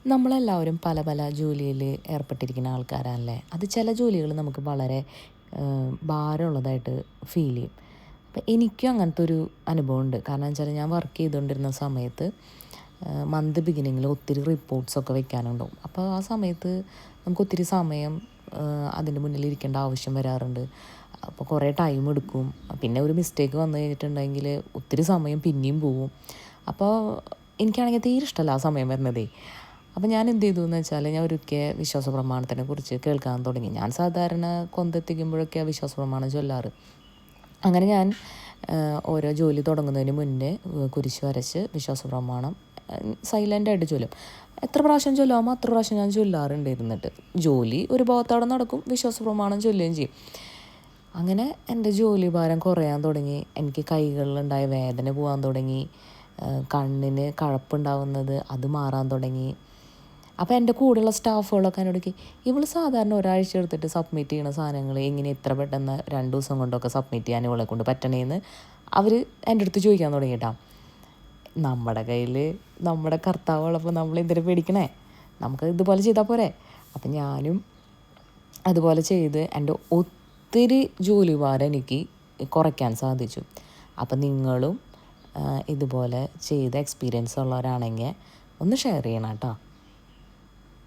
നമ്മളെല്ലാവരും പല പല ജോലിയിൽ ഏർപ്പെട്ടിരിക്കുന്ന ആൾക്കാരല്ലേ. അത് ചില ജോലികൾ നമുക്ക് വളരെ ഭാരമുള്ളതായിട്ട് ഫീൽ ചെയ്യും. അപ്പം എനിക്കും അങ്ങനത്തെ ഒരു അനുഭവമുണ്ട്. കാരണം വെച്ചാൽ ഞാൻ വർക്ക് ചെയ്തുകൊണ്ടിരുന്ന സമയത്ത് മന്ത് ബിഗിനിങ്ങിൽ ഒത്തിരി റിപ്പോർട്ട്സൊക്കെ വെക്കാനുണ്ടാവും. അപ്പോൾ ആ സമയത്ത് നമുക്ക് ഒത്തിരി സമയം അതിൻ്റെ മുന്നിൽ ഇരിക്കേണ്ട ആവശ്യം വരാറുണ്ട്. അപ്പോൾ കുറേ ടൈം എടുക്കും. പിന്നെ ഒരു മിസ്റ്റേക്ക് വന്നു കഴിഞ്ഞിട്ടുണ്ടെങ്കിൽ ഒത്തിരി സമയം പിന്നെയും പോവും. അപ്പോൾ എനിക്കാണെങ്കിൽ തീരെ ഇഷ്ടമല്ല ആ സമയം വരുന്നതേ. അപ്പോൾ ഞാൻ എന്ത് ചെയ്തു എന്ന് വെച്ചാൽ, ഞാൻ ഒരിക്കൽ വിശ്വാസ പ്രമാണത്തിനെ കുറിച്ച് കേൾക്കാൻ തുടങ്ങി. ഞാൻ സാധാരണ കൊന്തെത്തിക്കുമ്പോഴൊക്കെ വിശ്വാസ പ്രമാണം ചൊല്ലാറ്. അങ്ങനെ ഞാൻ ഓരോ ജോലി തുടങ്ങുന്നതിന് മുന്നേ കുരിശ് വരച്ച് വിശ്വാസ പ്രമാണം സൈലൻ്റായിട്ട് ചൊല്ലും. എത്ര പ്രാവശ്യം ചൊല്ലാമോ അത്ര പ്രാവശ്യം ഞാൻ ചൊല്ലാറുണ്ട് ഇരുന്നിട്ട്. ജോലി ഒരു ഭാഗത്തവിടെ നടക്കും, വിശ്വാസ പ്രമാണം ചൊല്ലുകയും ചെയ്യും. അങ്ങനെ എൻ്റെ ജോലി ഭാരം കുറയാൻ തുടങ്ങി. എനിക്ക് കൈകളിലുണ്ടായ വേദന പോകാൻ തുടങ്ങി. കണ്ണിന് കഴപ്പുണ്ടാവുന്നത് അത് മാറാൻ തുടങ്ങി. അപ്പോൾ എൻ്റെ കൂടെയുള്ള സ്റ്റാഫുകളൊക്കെ എന്നോട് ഇവൾ സാധാരണ ഒരാഴ്ച എടുത്തിട്ട് സബ്മിറ്റ് ചെയ്യുന്ന സാധനങ്ങൾ എങ്ങനെ ഇത്ര പെട്ടെന്ന് 2 ദിവസം കൊണ്ടൊക്കെ സബ്മിറ്റ് ചെയ്യാൻ ഇവളെ കൊണ്ട് പറ്റണേന്ന് അവർ എൻ്റെ അടുത്ത് ചോദിക്കാൻ തുടങ്ങിയിട്ടാ. നമ്മുടെ കയ്യിൽ നമ്മുടെ കർത്താവുള്ളപ്പോൾ നമ്മൾ എന്തിനു പേടിക്കണേ? നമുക്ക് ഇതുപോലെ ചെയ്താൽ പോരെ. അപ്പം ഞാനും അതുപോലെ ചെയ്ത് എൻ്റെ ഒത്തിരി ജോലി ഭാരം എനിക്ക് കുറയ്ക്കാൻ സാധിച്ചു. അപ്പം നിങ്ങളും ഇതുപോലെ ചെയ്ത എക്സ്പീരിയൻസ് ഉള്ളവരാണെങ്കിൽ ഒന്ന് ഷെയർ ചെയ്യണം കേട്ടോ.